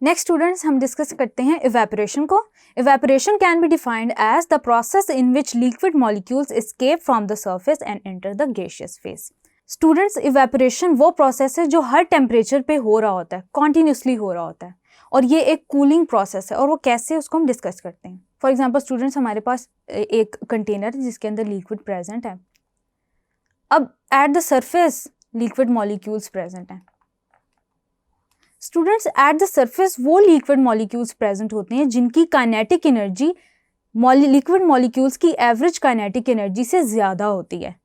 Next students हम discuss करते हैं इवेपोरेशन को। Evaporation can be defined as the process in which liquid molecules escape from the surface and enter the gaseous phase. Students, evaporation वो process है जो हर temperature पे हो रहा होता है, कॉन्टीन्यूसली हो रहा होता है, और ये एक कूलिंग प्रोसेस है। और वो कैसे, उसको हम डिस्कस करते हैं। फॉर एग्जाम्पल स्टूडेंट्स, हमारे पास एक कंटेनर है जिसके अंदर लिक्विड प्रेजेंट है। अब at the surface liquid molecules present हैं। स्टूडेंट्स, एट द सरफेस वो लिक्विड मॉलिक्यूल्स प्रेजेंट होते हैं जिनकी काइनेटिक एनर्जी लिक्विड मॉलिक्यूल्स की एवरेज काइनेटिक एनर्जी से ज़्यादा होती है।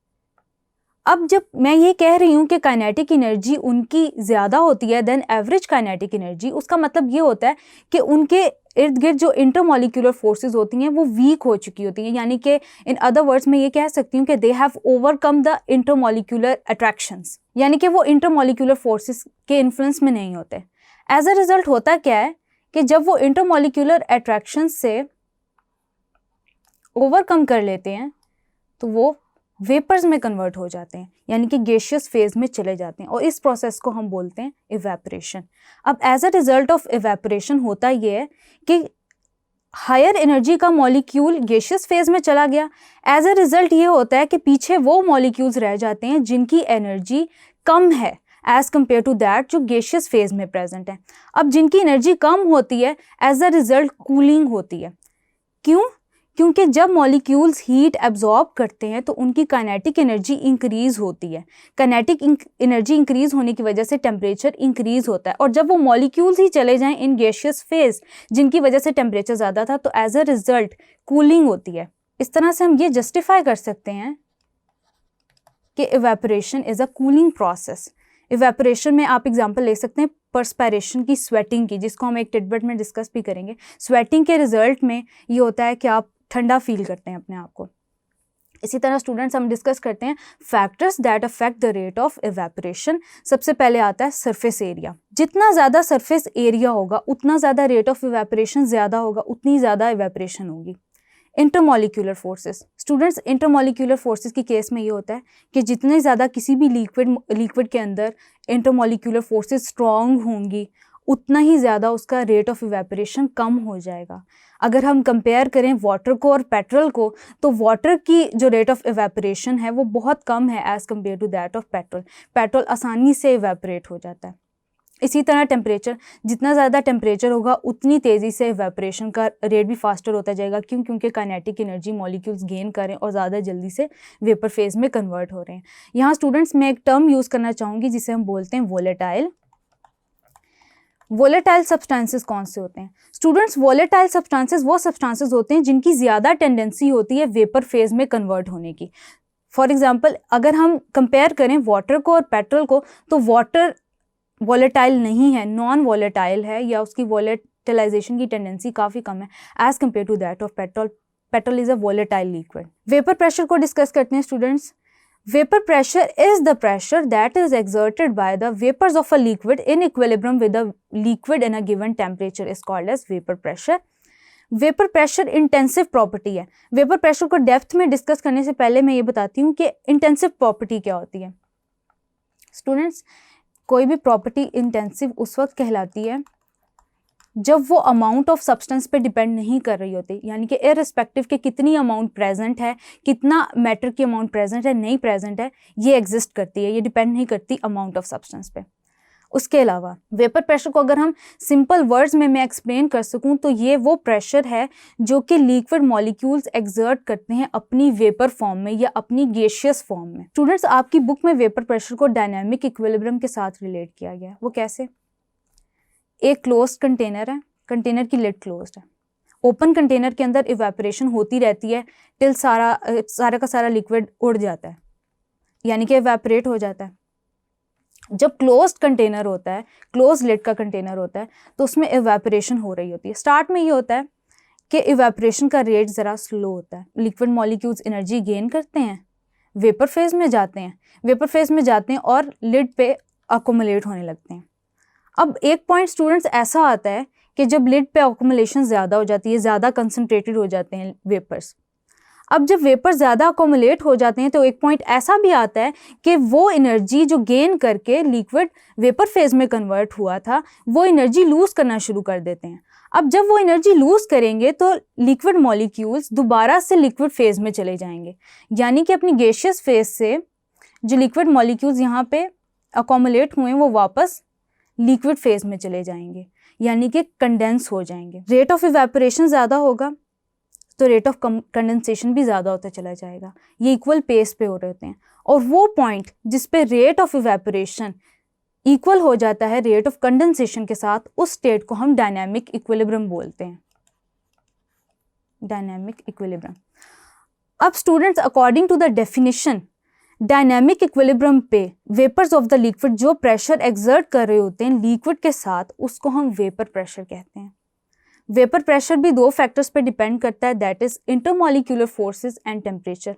अब जब मैं ये कह रही हूँ कि काइनेटिक एनर्जी उनकी ज़्यादा होती है देन एवरेज काइनेटिक एनर्जी, उसका मतलब ये होता है कि उनके इर्द गिर्द जो इंटरमॉलिक्यूलर फोर्सेस होती हैं वो वीक हो चुकी होती हैं। यानी कि इन अदर वर्ड्स मैं ये कह सकती हूँ कि they have overcome the intermolecular attractions, यानी कि वो इंटरमॉलिक्यूलर फोर्सेस के इन्फ्लुएंस में नहीं होते। एज अ रिजल्ट होता क्या है कि जब वो इंटरमॉलिक्यूलर अट्रैक्शन से ओवरकम कर लेते हैं तो वो वेपर्स में कन्वर्ट हो जाते हैं, यानी कि गैसियस फेज में चले जाते हैं, और इस प्रोसेस को हम बोलते हैं इवेपोरेशन। अब as a result of evaporation होता ये है कि हायर एनर्जी का मॉलिक्यूल गैसियस फेज में चला गया। एज अ रिजल्ट ये होता है कि पीछे वो मॉलिक्यूल्स रह जाते हैं जिनकी एनर्जी कम है एज कम्पेयर टू दैट जो गैसियस फेज में प्रेजेंट है। अब जिनकी एनर्जी कम होती है, एज अ रिजल्ट कूलिंग होती है। क्यों? क्योंकि जब मॉलिक्यूल्स हीट एब्जॉर्ब करते हैं तो उनकी काइनेटिक एनर्जी इंक्रीज होती है। काइनेटिक एनर्जी इंक्रीज होने की वजह से टेम्परेचर इंक्रीज होता है, और जब वो मॉलिक्यूल्स ही चले जाएं इन गैसियस फेज जिनकी वजह से टेम्परेचर ज़्यादा था, तो एज अ रिजल्ट कूलिंग होती है। इस तरह से हम ये जस्टिफाई कर सकते हैं कि evaporation is a cooling process. Evaporation में आप एग्जांपल ले सकते हैं पर्सपायरेशन की, स्वेटिंग की, जिसको हम एक टिडबिट में डिस्कस भी करेंगे। स्वेटिंग के रिजल्ट में ये होता है कि आप ठंडा फील करते हैं अपने आप को। इसी तरह स्टूडेंट्स हम डिस्कस करते हैं factors that affect the rate of evaporation. सबसे पहले आता है सरफेस एरिया। जितना ज़्यादा सरफेस एरिया होगा उतना ज़्यादा रेट ऑफ इवेपोरेशन ज़्यादा होगा, उतनी ज़्यादा इवेपोरेशन होगी। Intermolecular forces. Students, intermolecular forces की केस में ये होता है कि जितने ज़्यादा किसी भी लिक्विड के अंदर इंटरमॉलिक्यूलर फोर्सेस स्ट्रॉन्ग होंगी, उतना ही ज़्यादा उसका रेट ऑफ इवेपोरेशन कम हो जाएगा। अगर हम कंपेयर करें वाटर को और पेट्रोल को, तो वाटर की जो रेट ऑफ इवेपोरेशन है वो बहुत कम है as compare to that of petrol. Petrol आसानी से इवेपोरेट हो जाता है। इसी तरह टेम्परेचर, जितना ज़्यादा टेम्परेचर होगा उतनी तेज़ी से इवेपोरेशन का रेट भी फास्टर होता जाएगा। क्यों? क्योंकि काइनेटिक एनर्जी मॉलिक्यूल्स गेन करें और ज़्यादा जल्दी से वेपर फेज में कन्वर्ट हो रहे हैं। यहाँ स्टूडेंट्स मैं एक टर्म यूज़ करना चाहूँगी जिसे हम बोलते हैं वोलेटाइल। वोलेटाइल सब्सटेंसेस कौन से होते हैं? स्टूडेंट्स, वोलेटाइल सब्सटेंसेस वो सब्सटेंसेस होते हैं जिनकी ज़्यादा टेंडेंसी होती है वेपर फेज में कन्वर्ट होने की। फॉर एग्जांपल, अगर हम कंपेयर करें वाटर को और पेट्रोल को, तो वाटर वोलेटाइल नहीं है, नॉन वोलेटाइल है, या उसकी वोलेटिलाइजेशन की टेंडेंसी काफ़ी कम है as compare to that of petrol. Petrol is a volatile liquid. Vapour pressure को डिस्कस करते हैं students. Vapor pressure is the pressure that is exerted by the vapors of a liquid in equilibrium with the liquid in a given temperature is called as vapor pressure. Vapor pressure intensive property है। Vapor pressure को depth में discuss करने से पहले मैं ये बताती हूँ कि इंटेंसिव प्रॉपर्टी क्या होती है। स्टूडेंट्स, कोई भी प्रॉपर्टी इंटेंसिव उस वक्त कहलाती है जब वो अमाउंट ऑफ सब्सटेंस पे डिपेंड नहीं कर रही होती, यानी कि इररिस्पेक्टिव के कितनी अमाउंट प्रेजेंट है, कितना मैटर की अमाउंट प्रेजेंट है, नहीं प्रेजेंट है, ये एग्जिस्ट करती है, ये डिपेंड नहीं करती अमाउंट ऑफ सब्सटेंस पे। उसके अलावा वेपर प्रेशर को अगर हम सिंपल वर्ड्स में मैं एक्सप्लेन कर सकूं तो ये वो प्रेशर है जो कि लिक्विड मॉलिक्यूल्स एक्सर्ट करते हैं अपनी वेपर फॉर्म में या अपनी गैसियस फॉर्म में। स्टूडेंट्स, आपकी बुक में वेपर प्रेशर को डायनामिक इक्विलिब्रियम के साथ रिलेट किया गया है। वो कैसे? एक क्लोज्ड कंटेनर है, कंटेनर की लिड क्लोज्ड है। ओपन कंटेनर के अंदर इवेपोरेशन होती रहती है टिल सारा का सारा लिक्विड उड़ जाता है, यानी कि इवेपोरेट हो जाता है। जब क्लोज्ड कंटेनर होता है, क्लोज लिड का कंटेनर होता है, तो उसमें इवेपोरेशन हो रही होती है। स्टार्ट में ये होता है कि इवेपोरेशन का रेट ज़रा स्लो होता है। लिक्विड मॉलिक्यूल्स एनर्जी गेन करते हैं, वेपर फेज में जाते हैं, वेपर फेज में जाते हैं और लिड पे अकोमुलेट होने लगते हैं। अब एक पॉइंट स्टूडेंट्स ऐसा आता है कि जब लिड पे अकोमुलेशन ज़्यादा हो जाती है, ज़्यादा कंसनट्रेटेड हो जाते हैं वेपर्स, अब जब वेपर ज़्यादा अकोमुलेट हो जाते हैं तो एक पॉइंट ऐसा भी आता है कि वो एनर्जी जो गेन करके लिक्विड वेपर फेज में कन्वर्ट हुआ था वो एनर्जी लूज़ करना शुरू कर देते हैं। अब जब वो एनर्जी लूज़ करेंगे तो लिक्विड मॉलिक्यूल्स दोबारा से लिक्विड फेज में चले जाएंगे, यानी कि अपनी गैसियस फेज से जो लिक्विड मॉलिक्यूल्स यहाँ पे अकोमुलेट हुए हैं वो वापस लिक्विड फेज में चले जाएंगे, यानी कि कंडेंस हो जाएंगे। रेट ऑफ इवेपोरेशन ज़्यादा होगा तो रेट ऑफ कंडेंसेशन भी ज़्यादा होता चला जाएगा। ये इक्वल पेस पे हो रहे होते हैं, और वो पॉइंट जिस पे रेट ऑफ इवेपोरेशन इक्वल हो जाता है रेट ऑफ कंडेंसेशन के साथ, उस स्टेट को हम डायनामिक इक्विलिब्रियम बोलते हैं। Dynamic equilibrium. अब students, according to the definition, dynamic equilibrium पे वेपर्स ऑफ द लिक्विड जो प्रेशर एक्सर्ट कर रहे होते हैं लिक्विड के साथ, उसको हम वेपर प्रेशर कहते हैं। वेपर प्रेशर भी दो फैक्टर्स पे डिपेंड करता है, that is intermolecular forces and temperature.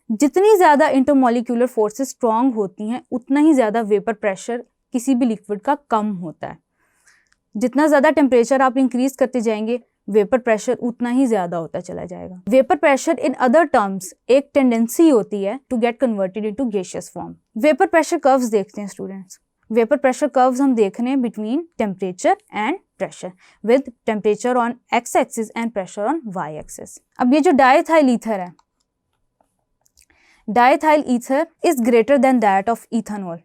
जितनी ज़्यादा इंटरमॉलिक्यूलर फोर्सेस स्ट्रॉन्ग होती हैं उतना ही ज़्यादा वेपर प्रेशर किसी भी लिक्विड का कम होता है। जितना ज़्यादा टेम्परेचर आप इंक्रीज करते जाएंगे वेपर प्रेशर उतना ही ज़्यादा होता चला जाएगा। Vapour pressure in other terms एक टेंडेंसी होती है to get converted into gaseous form. Vapour pressure curves देखते हैं स्टूडेंट्स। वेपर प्रेशर कर्व्स हम देख रहे हैं between temperature and pressure, with temperature on X axis and pressure on Y axis. अब ये जो डायथाइल ईथर है, diethyl ether is greater than that of ethanol.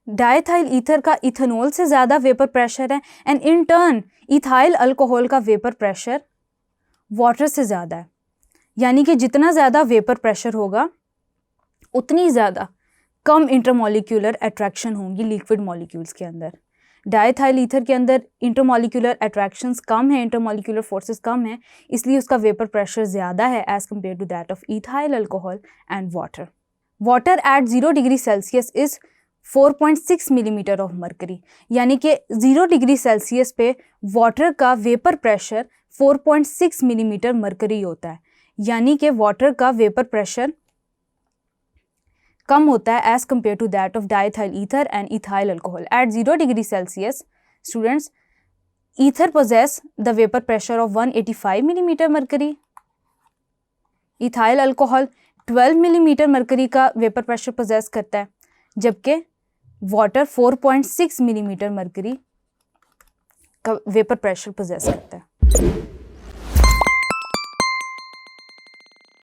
Diethyl ether का इथेनॉल से ज़्यादा वेपर प्रेशर है, and in turn ethyl alcohol का vapour pressure water से ज़्यादा है। यानी कि जितना ज़्यादा वेपर प्रेशर होगा उतनी ज़्यादा कम इंटरमॉलिक्यूलर अट्रैक्शन होंगी लिक्विड मॉलिक्यूल्स के अंदर। डायथाइल ईथर के अंदर इंटरमॉलिक्यूलर अट्रैक्शंस कम है, इंटरमॉलिक्यूलर फोर्सेस कम है, इसलिए उसका वेपर प्रेशर ज़्यादा है as compare to that of ethyl alcohol and water. Water at 0 degree Celsius is 4.6 millimetre of mercury, यानी कि 0 डिग्री सेल्सियस पे वाटर का वेपर प्रेशर 4.6 मिलीमीटर मरकरी होता है, यानी कि वाटर का वेपर प्रेशर कम होता है as compare to that of diethyl ether and ethyl alcohol. At 0 degree Celsius students, ether possess the vapor pressure of 185 millimetre mercury, ethyl alcohol 12 millimetre mercury का vapour pressure possess करता है, जबकि water 4.6 millimetre mercury का vapour pressure possess करता है।